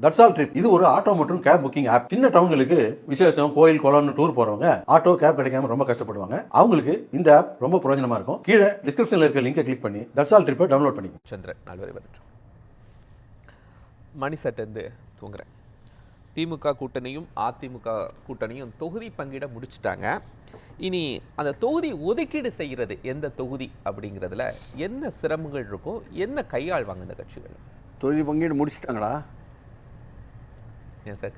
That's all trip இது ஒரு auto மற்றும் கேப் புக்கிங் ஆப். சின்ன டவுன்களுக்கு விசேஷம், கோயில், குளம்னு டூர் போறவங்க ஆட்டோ கேப் கிடைக்காம ரொம்ப கஷ்டப்படுவாங்க. அவங்களுக்கு இந்த ஆப் ரொம்ப பிரயோஜனமா இருக்கும். கீழே டிஸ்கிரிப்ஷன்ல இருக்க லிங்கை கிளிக் பண்ணி தட்ஸ் ஆல் ட்ரிப்பை டவுன்லோட் பண்ணி. சந்திரன் நால்வரை வரட்டும். மணி சட்டந்து தூங்குறேன். திமுக கூட்டணியும் அதிமுக கூட்டணியும் தொகுதி பங்கிட முடிச்சுட்டாங்க. இனி அந்த தொகுதி ஒதுக்கீடு செய்கிறது எந்த தொகுதி அப்படிங்கிறதுல என்ன சிரமங்கள் இருக்கும், என்ன கையாள்வாங்க இந்த கட்சிகள்? தொகுதி பங்கீடு முடிச்சிட்டாங்களா? ஏன் சார்,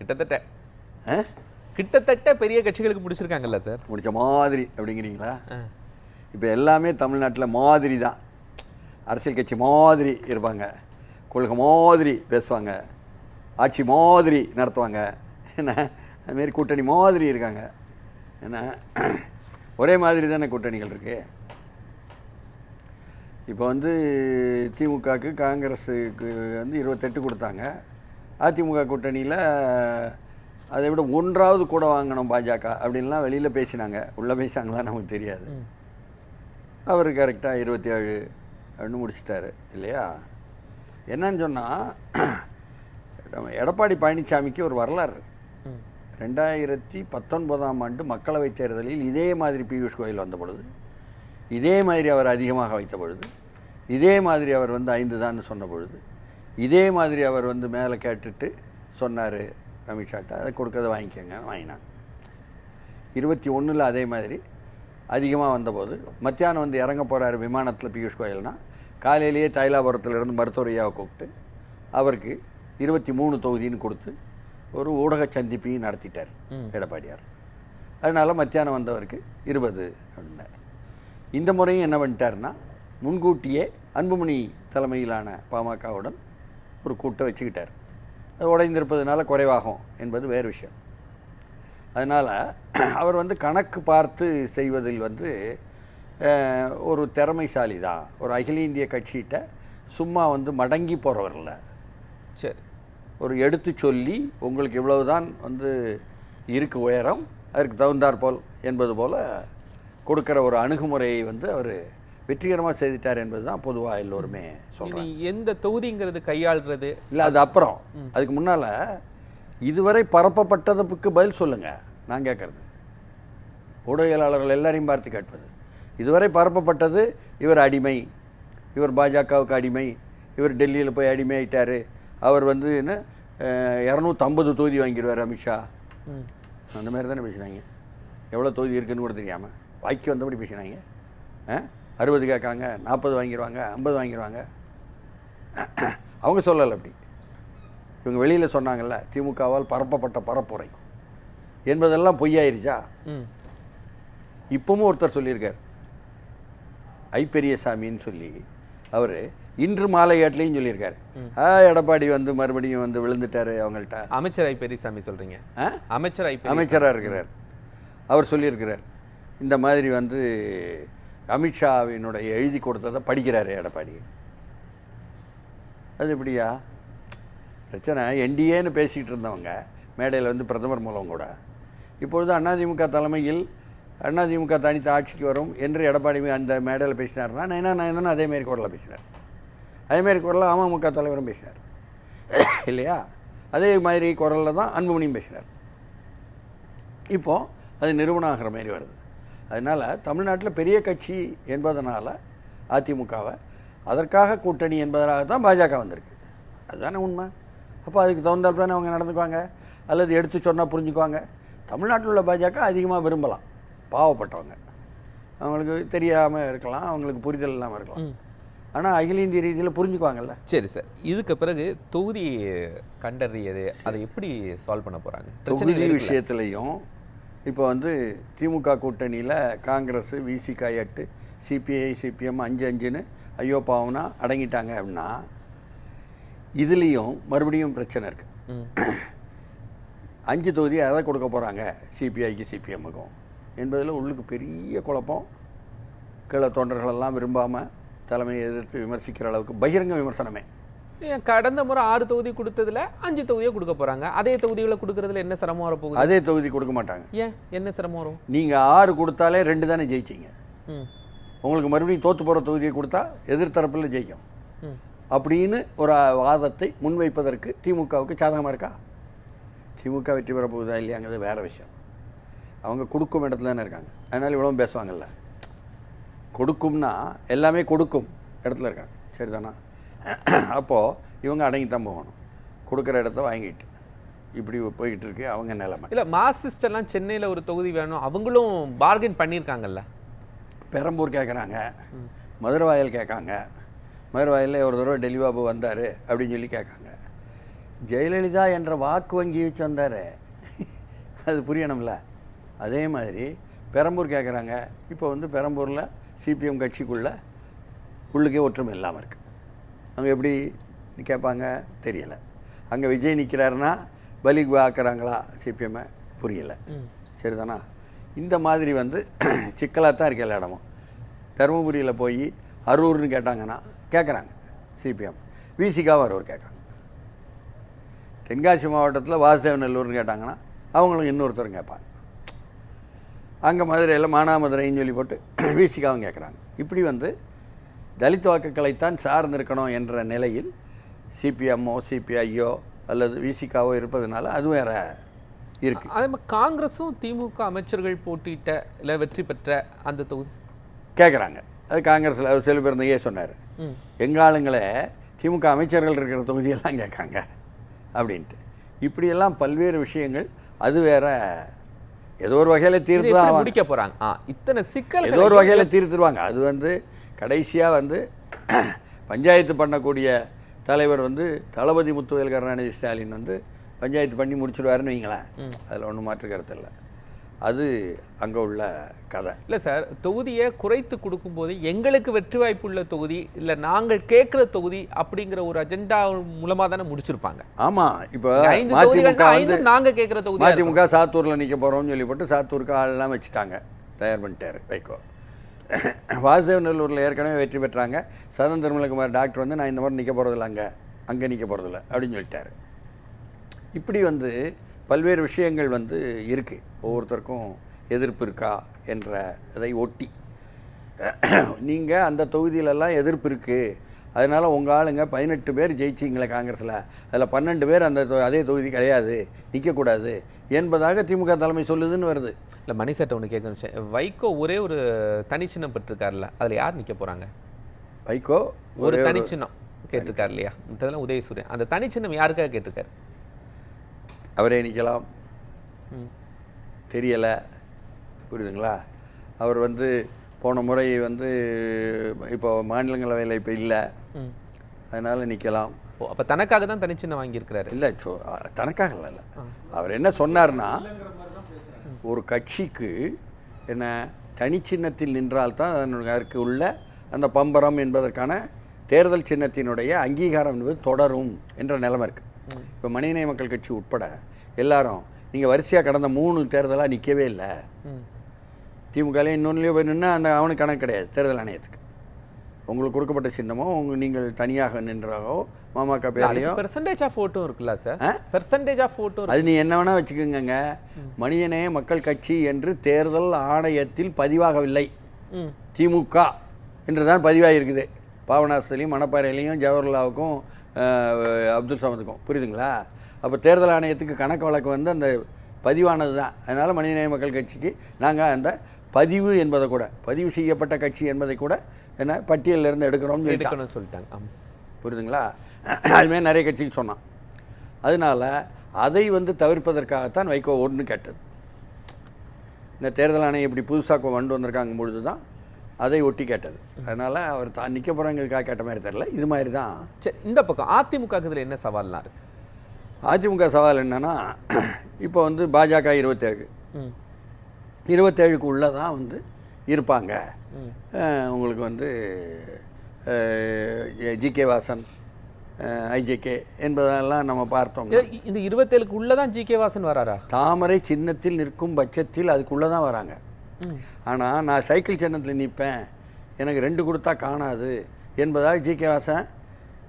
கிட்டத்தட்ட பெரிய கட்சிகளுக்கு முடிச்சிருக்காங்கல்ல சார்? முடிச்ச மாதிரி அப்படிங்கிறீங்களா? இப்போ எல்லாமே தமிழ்நாட்டில் மாதிரி தான். அரசியல் கட்சி மாதிரி இருப்பாங்க, கொள்கை மாதிரி பேசுவாங்க, ஆட்சி மாதிரி நடத்துவாங்க. என்ன அதுமாரி கூட்டணி மாதிரி இருக்காங்க. என்ன ஒரே மாதிரி தானே கூட்டணிகள் இருக்குது. இப்போ வந்து திமுகவுக்கு காங்கிரஸுக்கு வந்து 28 கொடுத்தாங்க. அதிமுக கூட்டணியில் அதை விட 1வது கூட வாங்கணும் பாஜக அப்படின்லாம் வெளியில் பேசினாங்க. உள்ளே பேசினாங்களா நமக்கு தெரியாது. அவர் கரெக்டாக 27 அப்படின்னு முடிச்சிட்டாரு இல்லையா? என்னன்னு சொன்னால், நம்ம எடப்பாடி பழனிசாமிக்கு ஒரு வரலாறு. 2019ஆம் ஆண்டு மக்களவைத் தேர்தலில் இதே மாதிரி பியூஷ் கோயல் வந்த பொழுது, இதே மாதிரி அவர் அதிகமாக வைத்த பொழுது, இதே மாதிரி அவர் வந்து 5 தான் சொன்ன பொழுது, இதே மாதிரி அவர் வந்து மேலே கேட்டுட்டு சொன்னார் அமித்ஷாட்ட, அதை கொடுக்கறத வாங்கிக்கோங்க, வாங்கினாங்க. 21 அதே மாதிரி அதிகமாக வந்தபோது மத்தியானம் வந்து இறங்க போகிறார் விமானத்தில் பியூஷ் கோயல்னா, காலையிலேயே தைலாபுரத்துலேருந்து மருத்துவரையாவை கூப்பிட்டு அவருக்கு 23 தொகுதின்னு கொடுத்து ஒரு ஊடக சந்திப்பையும் நடத்திட்டார் எடப்பாடியார். அதனால் மத்தியானம் வந்தவருக்கு 20 அப்படின்னார். இந்த முறையும் என்ன பண்ணிட்டார்னா, முன்கூட்டியே அன்புமணி தலைமையிலான பாமகவுடன் ஒரு கூட்டை வச்சுக்கிட்டார். அது உடைந்திருப்பதுனால குறைவாகும் என்பது வேறு விஷயம். அதனால் அவர் வந்து கணக்கு பார்த்து செய்வதில் வந்து ஒரு திறமைசாலி தான். ஒரு அகில இந்திய கட்சிகிட்ட சும்மா வந்து மடங்கி போகிறவர் இல்லை. சரி, ஒரு எடுத்து சொல்லி உங்களுக்கு இவ்வளவு தான் வந்து இருக்கு உயரம், அதற்கு தகுந்தாற் போல் என்பது போல் கொடுக்குற ஒரு அணுகுமுறையை வந்து அவர் வெற்றிகரமாக செய்துட்டார் என்பது தான் பொதுவாக எல்லோருமே சொல்கிறாங்க. எந்த தொகுதிங்கிறது கையாளுறது இல்லை, அது அப்புறம். அதுக்கு முன்னால் இதுவரை பரப்பப்பட்டதுக்கு பதில் சொல்லுங்கள். நான் கேட்குறது ஊடகவியலாளர்கள் எல்லாரையும் பார்த்து கேட்பது. இதுவரை பரப்பப்பட்டது இவர் அடிமை, இவர் பாஜகவுக்கு அடிமை, இவர் டெல்லியில் போய் அடிமை ஆகிட்டார், அவர் வந்து என்ன 250 தொகுதி வாங்கிடுவார் அமித்ஷா, அந்த மாதிரி தானே பேசினாங்க. எவ்வளோ தொகுதி இருக்குதுன்னு கூட தெரியாமல் வாய்க்கு வந்தபடி பேசினாங்க. 60 கேட்காங்க, 40 வாங்கிடுவாங்க, 50 வாங்கிடுவாங்க. அவங்க சொல்லலை அப்படி. இவங்க வெளியில் சொன்னாங்கல்ல, திமுகவால் பரப்பப்பட்ட பரப்புரை என்பதெல்லாம் பொய்யாயிருச்சா? இப்பவும் ஒருத்தர் சொல்லியிருக்கார், பெரியசாமின்னு சொல்லி, அவர் இன்று மாலை ஏட்லையும் சொல்லியிருக்காரு, எடப்பாடி வந்து மறுபடியும் வந்து விழுந்துட்டாரு அவங்கள்ட்ட. அமைச்சர் பெரியசாமி சொல்கிறீங்க? அமைச்சராக இருக்கிறார். அவர் சொல்லியிருக்கிறார், இந்த மாதிரி வந்து அமித்ஷாவினுடைய எழுதி கொடுத்ததை படிக்கிறாரு எடப்பாடி. அது எப்படியா பிரச்சனை? என்டிஏன்னு பேசிகிட்டு இருந்தவங்க மேடையில் வந்து பிரதமர் மூலம் கூட இப்பொழுது அதிமுக தலைமையில் அதிமுக தனித்த ஆட்சிக்கு வரும் என்று எடப்பாடி அந்த மேடையில் பேசினார்னா, நான் என்ன அதேமாரி குரலில் பேசினார். அதேமாரி குரலில் அமமுக தலைவரும் பேசினார் இல்லையா? அதே மாதிரி குரலில் தான் அன்புமணியும் பேசினார். இப்போது அது நிறுவனம் ஆகிற மாதிரி வருது. அதனால் தமிழ்நாட்டில் பெரிய கட்சி என்பதனால் அதிமுகவை, அதற்காக கூட்டணி என்பதற்காக தான் பாஜக வந்திருக்கு. அதுதானே உண்மை. அப்போ அதுக்கு தகுந்தால் தானே அவங்க நடந்துக்குவாங்க, அல்லது எடுத்து சொன்னால் புரிஞ்சுக்குவாங்க. தமிழ்நாட்டில் உள்ள பாஜக அதிகமாக விரும்பலாம் பாவப்பட்டவங்க, அவங்களுக்கு தெரியாமல் இருக்கலாம், அவங்களுக்கு புரிதல் இல்லாமல் இருக்கலாம், ஆனால் அகில இந்திய ரீதியில் புரிஞ்சுக்குவாங்கல்ல. சரி சார், இதுக்கு பிறகு தொகுதி கண்டறியது அதை எப்படி சால்வ் பண்ண போகிறாங்க? தொகுதி விஷயத்துலையும் இப்போ வந்து திமுக கூட்டணியில் காங்கிரஸ், விசிக 8, சிபிஐ, சிபிஎம் 5-5ன்னு ஐயோ பாவம்னா அடங்கிட்டாங்க அப்படின்னா, இதுலேயும் மறுபடியும் பிரச்சனை இருக்குது. 5 தொகுதி அதை கொடுக்க போகிறாங்க சிபிஐக்கு சிபிஎம்முக்கும் என்பதில் உள்ளுக்கு பெரிய குழப்பம். கீழே தொண்டர்களெல்லாம் விரும்பாமல் தலைமையை எதிர்த்து விமர்சிக்கிற அளவுக்கு பகிரங்க விமர்சனமே. கடந்த முறை 6 தொகுதி கொடுத்ததுல 5 தொகுதியை கொடுக்க போறாங்க. அதே தொகுதிகளை கொடுக்கறதுல என்ன சிரமம் வர போகுது? அதே தொகுதி கொடுக்க மாட்டாங்க. ஏன், என்ன சிரமம் வரும்? நீங்கள் 6 கொடுத்தாலே 2 தானே ஜெயிச்சிங்க. உங்களுக்கு மறுபடியும் தோற்று போகிற தொகுதியை கொடுத்தா எதிர்த்தரப்பில் ஜெயிக்கும். அப்படின்னு ஒரு வாதத்தை முன்வைப்பதற்கு திமுகவுக்கு சாதகமாக இருக்கா? திமுக வெற்றி பெற போகுதா இல்லையாங்கிறது வேறு விஷயம். அவங்க கொடுக்கும் இடத்துல தானே இருக்காங்க. அதனால் இவ்வளோ பேசுவாங்கல்ல. கொடுக்கும்னா எல்லாமே கொடுக்கும் இடத்துல இருக்காங்க, சரிதானா? அப்போது இவங்க அடங்கித்தான் போகணும். கொடுக்குற இடத்த வாங்கிட்டு இப்படி போய்கிட்டு இருக்கு அவங்க நிலைமை. இல்லை, மார்க்சிஸ்டெல்லாம் சென்னையில் ஒரு தொகுதி வேணும், அவங்களும் பார்கெயின் பண்ணியிருக்காங்கல்ல. பெரம்பூர் கேட்குறாங்க, மதுரவாயல் கேட்காங்க. மதுரவாயலில் ஒரு தடவை டெல்லி பாபு வந்தார் அப்படின்னு சொல்லி கேட்காங்க. ஜெயலலிதா என்ற வாக்கு வங்கி வச்சு வந்தார், அது புரியணும்ல. அதே மாதிரி பெரம்பூர் கேட்குறாங்க. இப்போ வந்து பெரம்பூரில் சிபிஎம் கட்சிக்குள்ளே உள்ளுக்கே ஒற்றுமை இல்லாமல் இருக்குது. அவங்க எப்படி கேட்பாங்க தெரியலை. அங்கே விஜய் நிற்கிறாருன்னா பலி ஆக்குறாங்களா சிபிஎம்மை புரியலை, சரிதானா? இந்த மாதிரி வந்து சிக்கலாக தான் இருக்கு எல்லா இடமும். தருமபுரியில் போய் அரூர்னு கேட்டாங்கன்னா கேட்குறாங்க சிபிஎம், விசிகாவும் அரூர் கேட்குறாங்க. தென்காசி மாவட்டத்தில் வாசுதேவநல்லூர்னு கேட்டாங்கன்னா அவங்களும் இன்னொருத்தரும் கேட்பாங்க. அங்கே மதுரையில் மானாமதுரைன்னு சொல்லி போட்டு விசிகாவும் கேட்குறாங்க. இப்படி வந்து தலித் வாக்குகளைத்தான் சார்ந்திருக்கணும் என்ற நிலையில் சிபிஎம்மோ சிபிஐயோ அல்லது விசிகாவோ இருப்பதனால அது வேற இருக்குது. அதே மாதிரி காங்கிரஸும் திமுக அமைச்சர்கள் போட்டியிட்ட இல்லை வெற்றி பெற்ற அந்த தொகுதி கேட்குறாங்க. அது காங்கிரஸில் அவர் செல்வபிறந்தையே சொன்னார், எங்கள் ஆளுங்களே திமுக அமைச்சர்கள் இருக்கிற தொகுதியெல்லாம் கேட்காங்க அப்படின்ட்டு. இப்படியெல்லாம் பல்வேறு விஷயங்கள். அது வேற ஏதோ ஒரு வகையில் தீர்த்து தான் முடிக்க போகிறாங்க. இத்தனை சிக்கல் ஏதோ ஒரு வகையில் தீர்த்துருவாங்க. அது வந்து கடைசியாக வந்து பஞ்சாயத்து பண்ணக்கூடிய தலைவர் வந்து தளபதி முத்துவேல் கருணாநிதி ஸ்டாலின் வந்து பஞ்சாயத்து பண்ணி முடிச்சிடுவாருன்னு வைங்களேன். அதில் ஒன்றும் மாற்று கருத்து இல்லை. அது அங்கே உள்ள கதை இல்லை சார். தொகுதியை குறைத்து கொடுக்கும்போது எங்களுக்கு வெற்றி வாய்ப்பு உள்ள தொகுதி இல்லை நாங்கள் கேட்குற தொகுதி அப்படிங்கிற ஒரு அஜெண்டா மூலமாக தானே முடிச்சிருப்பாங்க. ஆமாம். இப்போ மதிமுக வந்து நாங்கள் கேட்குற தொகுதி மதிமுக சாத்தூரில் நிற்க போகிறோம்னு சொல்லிப்பட்டு சாத்தூருக்கு ஆளெல்லாம் வச்சுட்டாங்க, தயார் பண்ணிட்டார் வைகோ. வாசுதேவநல்லூரில் ஏற்கனவே வெற்றி பெற்றாங்க. சதன் திருமலகுமார் டாக்டர் வந்து நான் இந்த மாதிரி நிற்க போகிறதில்ல, அங்கே நிற்க போகிறதில்ல அப்படின்னு சொல்லிட்டாரு. இப்படி வந்து பல்வேறு விஷயங்கள் வந்து இருக்குது. ஒவ்வொருத்தருக்கும் எதிர்ப்பு இருக்கா என்ற இதை ஒட்டி நீங்கள் அந்த தொகுதியிலெல்லாம் எதிர்ப்பு இருக்குது, அதனால் உங்கள் ஆளுங்க 18 பேர் ஜெயிச்சிங்களே காங்கிரஸில், அதில் 12 பேர் அந்த அதே தொகுதி கிடையாது, நிற்கக்கூடாது என்பதாக திமுக தலைமை சொல்லுதுன்னு வருது. இல்லை மணிசட்டை ஒன்று கேட்கணும். வைகோ ஒரே ஒரு தனிச்சின்னம் பெற்றிருக்காருல்ல, அதில் யார் நிற்க போகிறாங்க? வைகோ ஒரு தனிச்சின்னம் கேட்டிருக்காரு இல்லையா? மற்றதெல்லாம் உதயசூரியன். அந்த தனிச்சின்னம் யாருக்காக கேட்டிருக்காரு? அவரே நிற்கலாம், தெரியலை, புரியுதுங்களா? அவர் வந்து போன முறை வந்து இப்போ மாநிலங்களவையில் இப்போ இல்லை, அதனால் நிற்கலாம். அப்போ தனக்காக தான் தனிச்சின்னம் வாங்கியிருக்கிறாரு? இல்லை, தனக்காக இல்லை. அவர் என்ன சொன்னார்னா, ஒரு கட்சிக்கு என்ன தனிச்சின்னத்தில் நின்றால்தான் அதற்கு உள்ள அந்த பம்பரம் என்பதற்கான தேர்தல் சின்னத்தினுடைய அங்கீகாரம் என்பது தொடரும் என்ற நிலைமை இருக்குது. இப்போ மனிதநேய மக்கள் கட்சி உட்பட எல்லாரும் நீங்கள் வரிசையாக கடந்த 3 தேர்தலாக நிற்கவே இல்லை. திமுகலே இன்னொன்றுலேயோ போய் நின்னா அந்த அவனுக்கு கணக்கு கிடையாது தேர்தல் ஆணையத்துக்கு. உங்களுக்கு கொடுக்கப்பட்ட சின்னமோ நீங்கள் தனியாக நின்றாகோ மாமாக்கா பேர்லையோ பெர்சன்டேஜ் ஆஃப் ஓட்டும் இருக்குல்ல சார்? பெர்சன்டேஜ் ஆஃப் ஓட்டும் அது நீ என்ன வேணால் வச்சுக்கோங்க. மனிதநேய மக்கள் கட்சி என்று தேர்தல் ஆணையத்தில் பதிவாகவில்லை, திமுக என்று தான் பதிவாகிருக்குது. பாபநாசத்துலேயும் மணப்பாறையிலையும் ஜவஹர்லாவுக்கும் அப்துல் சமதுக்கும், புரியுதுங்களா? அப்போ தேர்தல் ஆணையத்துக்கு கணக்கு வழக்கு வந்து அந்த பதிவானது தான். அதனால் மனிதநேய மக்கள் கட்சிக்கு நாங்கள் அந்த பதிவு என்பதை கூட, பதிவு செய்யப்பட்ட கட்சி என்பதை கூட என்ன பட்டியலிருந்து எடுக்கணும்னு சொல்லிட்டாங்க, புரியுதுங்களா? அதுமாதிரி நிறைய கட்சிக்கு சொன்னான். அதனால் அதை வந்து தவிர்ப்பதற்காகத்தான் வைகோ ஒன்று கேட்டது. இந்த தேர்தல் ஆணையம் இப்படி புதுசாக கொண்டு வந்திருக்காங்க பொழுது தான் அதை ஒட்டி கேட்டது. அதனால் அவர் தான் நிற்க போகிறாங்களுக்காக கேட்ட மாதிரி தெரியல, இது மாதிரி தான். சரி, இந்த பக்கம் அதிமுக இதில் என்ன சவால்லாம் இருக்குது? அதிமுக சவால் என்னென்னா, இப்போ வந்து பாஜக 27க்கு உள்ளே தான் வந்து இருப்பாங்க. உங்களுக்கு வந்து ஜிகே வாசன், ஐஜேகே என்பதெல்லாம் நம்ம பார்த்தோம். இந்த 27க்கு உள்ளே தான் ஜிகே வாசன் வராரா? தாமரை சின்னத்தில் நிற்கும் பட்சத்தில் அதுக்குள்ளே தான் வராங்க. ஆனால் நான் சைக்கிள் சின்னத்தில் நிற்பேன், எனக்கு 2 கொடுத்தா காணாது என்பதாக ஜிகே வாசன்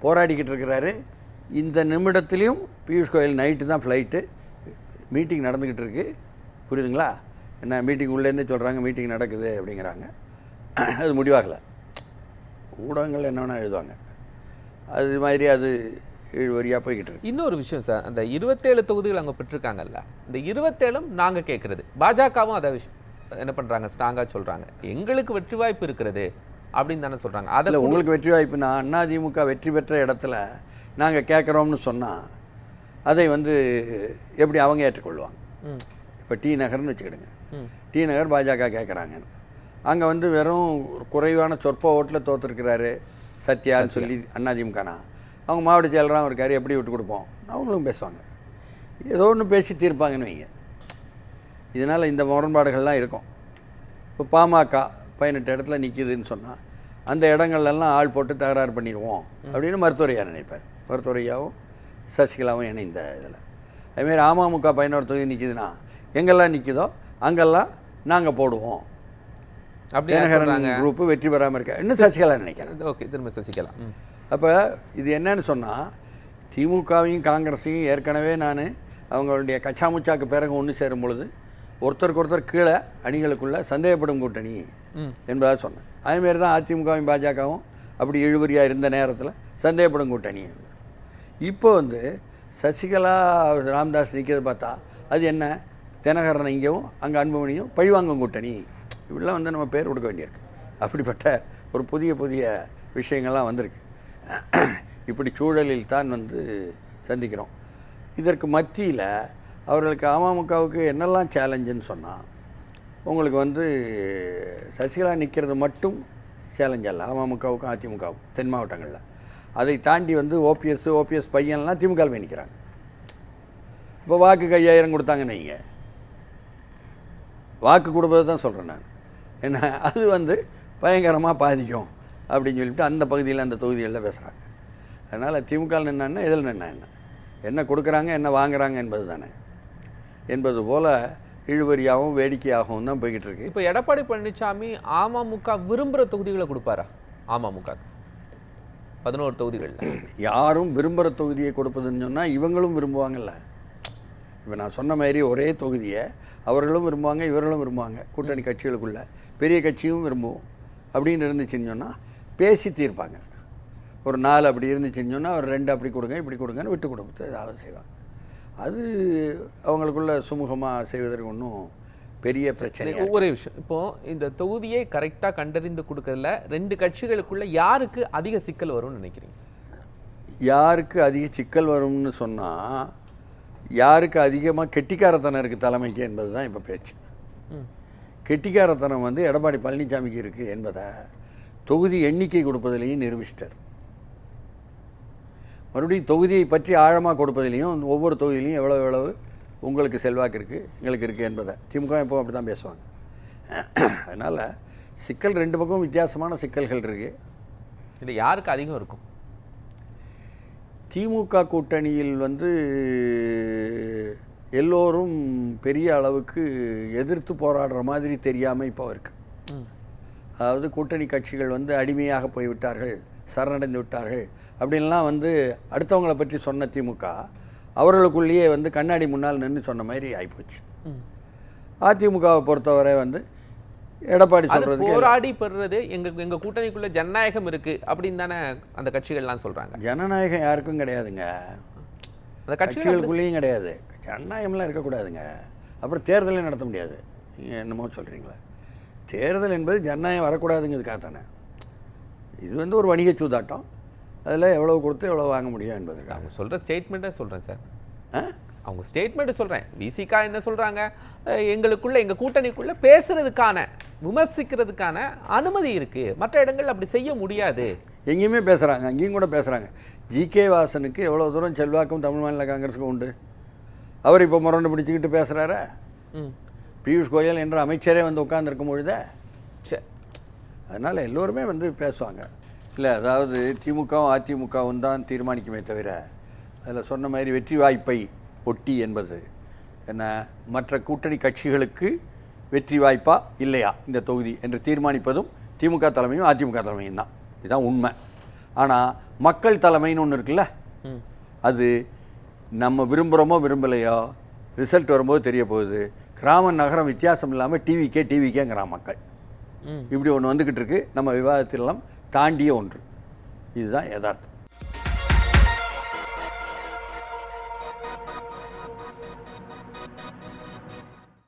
போராடிக்கிட்டு இருக்கிறாரு. இந்த நிமிடத்துலேயும் பியூஷ் கோயல் நைட்டு தான் ஃப்ளைட்டு, மீட்டிங் நடந்துக்கிட்டு இருக்கு, புரியுதுங்களா? என்ன மீட்டிங் உள்ளேருந்தே சொல்கிறாங்க மீட்டிங் நடக்குது அப்படிங்கிறாங்க. அது முடிவாகலை. ஊடகங்கள் என்ன வேணால் எழுதுவாங்க. அது மாதிரி அது இழுவரியாக போய்கிட்டு இருக்கு. இன்னொரு விஷயம் சார், அந்த 27 தொகுதிகள் அங்கே பெற்றிருக்காங்கல்ல, இந்த 27ம் நாங்கள் கேட்குறது, பாஜகவும் அதை என்ன பண்ணுறாங்க, ஸ்ட்ராங்காக சொல்கிறாங்க எங்களுக்கு வெற்றி வாய்ப்பு இருக்கிறது அப்படின்னு தானே சொல்கிறாங்க. அதில் உங்களுக்கு வெற்றி வாய்ப்புனா அதிமுக வெற்றி பெற்ற இடத்துல நாங்கள் கேட்குறோம்னு சொன்னால் அதை வந்து எப்படி அவங்க ஏற்றுக்கொள்வாங்க? இப்போ டி நகர்னு வச்சுக்கிடுங்க, டி நகர் பாஜக கேட்குறாங்க, அங்கே வந்து வெறும் குறைவான சொற்ப ஓட்டில் தோற்றுருக்கிறாரு சத்யான்னு சொல்லி அதிமுகனா, அவங்க மாவட்ட செயலராகவும் இருக்கார், எப்படி விட்டு கொடுப்போம்? அவங்களும் பேசுவாங்க, ஏதோ ஒன்று பேசி தீர்ப்பாங்கன்னு வைங்க. இதனால் இந்த முரண்பாடுகள்லாம் இருக்கும். இப்போ பாமக 18 இடத்துல நிற்கிதுன்னு சொன்னால் அந்த இடங்கள்லாம் ஆள் போட்டு தகராறு பண்ணிடுவோம் அப்படின்னு மருத்துவரையா நினைப்பார். மருத்துவரையாவும் சசிகலாவும் இணைந்த இதில் அதுமாரி அமமுக 11 தொகுதி நிற்கிதுன்னா எங்கெல்லாம் நிற்கிதோ அங்கெல்லாம் நாங்கள் போடுவோம். தினகரன் குரூப்பு வெற்றி பெறாமல் இருக்க இன்னும் சசிகலா நினைக்கிறேன். ஓகே, திரும்ப சசிகலா. அப்போ இது என்னன்னு சொன்னால் திமுகவையும் காங்கிரஸையும் ஏற்கனவே நான் அவங்களுடைய கச்சாமுச்சாக்கு பிறகு ஒன்று சேரும் பொழுது ஒருத்தருக்கு ஒருத்தர் கீழே அணிகளுக்குள்ள சந்தேகப்படும் கூட்டணி என்பதாக சொன்னேன். அதேமாரி தான் அதிமுகவும் பாஜகவும் அப்படி இழுபறியாக இருந்த நேரத்தில் சந்தேகப்படும் கூட்டணி. இப்போ வந்து சசிகலா ராமதாஸ் நிற்கிறது பார்த்தா அது என்ன, தினகரன் இங்கேயும் அங்கே அன்புமணியும் பழிவாங்கும் கூட்டணி, இப்படிலாம் வந்து நம்ம பேர் கொடுக்க வேண்டியிருக்கு. அப்படிப்பட்ட ஒரு புதிய புதிய விஷயங்கள்லாம் வந்திருக்கு. இப்படி சூழலில் தான் வந்து சந்திக்கிறோம். இதற்கு மத்தியில் அவர்களுக்கு அமமுகவுக்கு என்னெல்லாம் சேலஞ்சுன்னு சொன்னால், உங்களுக்கு வந்து சசிகலா நிற்கிறது மட்டும் சேலஞ்ச் அல்ல அமமுகவுக்கும் அதிமுகவுக்கும் தென் மாவட்டங்களில். அதை தாண்டி வந்து ஓபிஎஸ் பையன்லாம் திமுகவில் நிற்கிறாங்க. இப்போ வாக்குக்கு 5000 கொடுத்தாங்கன்னு வைங்க, வாக்கு கொடுப்பது தான் சொல்கிறேன் நான், என்ன அது வந்து பயங்கரமாக பாதிக்கும் அப்படின்னு சொல்லிட்டு அந்த பகுதியில் அந்த தொகுதிகளில் பேசுகிறாங்க. அதனால் திமுக நின்னா எதில் நின்னா என்ன கொடுக்குறாங்க என்ன வாங்குறாங்க என்பது தானே, என்பது போல் இழுவரியாகவும் வேடிக்கையாகவும் தான் போய்கிட்டு இருக்கு. இப்போ எடப்பாடி பழனிசாமி அமமுக விரும்புகிற தொகுதிகளை கொடுப்பாரா? அமமுக 11 தொகுதிகளில் யாரும் விரும்புகிற தொகுதியை கொடுப்பதுன்னு சொன்னால் இவங்களும் விரும்புவாங்கல்ல. இப்போ நான் சொன்ன மாதிரி ஒரே தொகுதியை அவர்களும் விரும்புவாங்க இவர்களும் விரும்புவாங்க, கூட்டணி கட்சிகளுக்குள்ள பெரிய கட்சியும் விரும்புவோம் அப்படின்னு இருந்துச்சுன்னு சொன்னால் பேசி தீர்ப்பாங்க. ஒரு 4 அப்படி இருந்துச்சுன்னு சொன்னால் ஒரு 2 அப்படி கொடுங்க இப்படி கொடுங்கன்னு விட்டு கொடுத்து ஏதாவது செய்வாங்க. அது அவங்களுக்குள்ள சுமூகமாக செய்வதற்கு ஒன்றும் பெரிய பிரச்சனை. ஒரே விஷயம், இப்போது இந்த தொகுதியை கரெக்டாக கண்டறிந்து கொடுக்கறதுல 2 கட்சிகளுக்குள்ள யாருக்கு அதிக சிக்கல் வரும்னு நினைக்கிறீங்க? யாருக்கு அதிக சிக்கல் வரும்னு சொன்னால் யாருக்கு அதிகமாக கெட்டிக்காரத்தனம் இருக்குது தலைமைக்கு என்பது தான் இப்போ பேச்சு. கெட்டிக்காரத்தனம் வந்து எடப்பாடி பழனிசாமிக்கு இருக்குது என்பதை தொகுதி எண்ணிக்கை கொடுப்பதிலையும் நிரூபிச்சிட்டார். மறுபடியும் தொகுதியை பற்றி ஆழமாக கொடுப்பதிலையும் ஒவ்வொரு தொகுதியிலையும் எவ்வளவு உங்களுக்கு செல்வாக்கு இருக்குது எங்களுக்கு இருக்குது என்பதை திமுக எப்போ அப்படி தான் பேசுவாங்க. அதனால் சிக்கல் 2 பக்கம் வித்தியாசமான சிக்கல்கள் இருக்குது. இல்லை யாருக்கு அதிகம் இருக்கும்? திமுக கூட்டணியில் வந்து எல்லோரும் பெரிய அளவுக்கு எதிர்த்து போராடுற மாதிரி தெரியாமல் இப்போ இருக்குது. அதாவது கூட்டணி கட்சிகள் வந்து அடிமையாக போய்விட்டார்கள், சரணடைந்து விட்டார்கள் அப்படின்லாம் வந்து அடுத்தவங்களை பற்றி சொன்ன திமுக அவர்களுக்குள்ளேயே வந்து கண்ணாடி முன்னால் நின்று சொன்ன மாதிரி ஆகிப்போச்சு. அதிமுகவை பொறுத்தவரை வந்து எடப்பாடி சொல்றதுக்கு போராடி பெறுறது எங்க கூட்டணிக்குள்ள ஜனநாயகம் இருக்கு அப்படின்னு தானே அந்த கட்சிகள்லாம் சொல்றாங்க. ஜனநாயகம் யாருக்கும் கிடையாதுங்க, அந்த கட்சிகளுக்குள்ளேயும் கிடையாது. ஜனநாயகம்லாம் இருக்கக்கூடாதுங்க. அப்புறம் தேர்தலே நடத்த முடியாது. நீங்கள் என்னமோ சொல்கிறீங்களா? தேர்தல் என்பது ஜனநாயகம் வரக்கூடாதுங்கிறதுக்காக தானே. இது வந்து ஒரு வணிக சூதாட்டம், அதில் எவ்வளோ கொடுத்து எவ்வளோ வாங்க முடியும் என்பதுக்காக. அவங்க சொல்கிற ஸ்டேட்மெண்ட்டை சொல்கிறேன் சார், அவங்க ஸ்டேட்மெண்ட்டு சொல்கிறேன். விசிகா என்ன சொல்கிறாங்க, எங்களுக்குள்ள எங்கள் கூட்டணிக்குள்ளே பேசுகிறதுக்கான விமர்சிக்கிறதுக்கான அனுமதி இருக்குது, மற்ற இடங்கள் அப்படி செய்ய முடியாது. எங்கேயுமே பேசுகிறாங்க, அங்கேயும் கூட பேசுகிறாங்க. ஜிகே வாசனுக்கு எவ்வளோ தூரம் செல்வாக்கும் தமிழ் மாநில காங்கிரஸுக்கும் உண்டு. அவர் இப்போ முரண்டு பிடிச்சிக்கிட்டு பேசுகிறாரா? பியூஷ் கோயல் என்ற அமைச்சரே வந்து உட்கார்ந்துருக்கும் பொழுதே சரி. அதனால் எல்லோருமே வந்து பேசுவாங்க. இல்லை, அதாவது திமுகவும் அதிமுகவும் தான் தீர்மானிக்குமே தவிர அதில் சொன்ன மாதிரி வெற்றி வாய்ப்பை ஒட்டி என்பது என்ன, மற்ற கூட்டணி கட்சிகளுக்கு வெற்றி வாய்ப்பா இல்லையா இந்த தொகுதி என்று தீர்மானிப்பதும் திமுக தலைமையும் அதிமுக தலைமையும் தான். இதுதான் உண்மை. ஆனால் மக்கள் தலைமைன்னு ஒன்று இருக்குல்ல, அது நம்ம விரும்புகிறோமோ விரும்பலையோ ரிசல்ட் வரும்போது தெரிய போகுது. கிராம நகரம் வித்தியாசம் இல்லாமல் டிவிக்கேங்கிறான் மக்கள். இப்படி ஒன்று வந்துக்கிட்டு இருக்கு. நம்ம விவாதத்திலெல்லாம் தாண்டிய ஒன்று. இதுதான் யதார்த்தம்.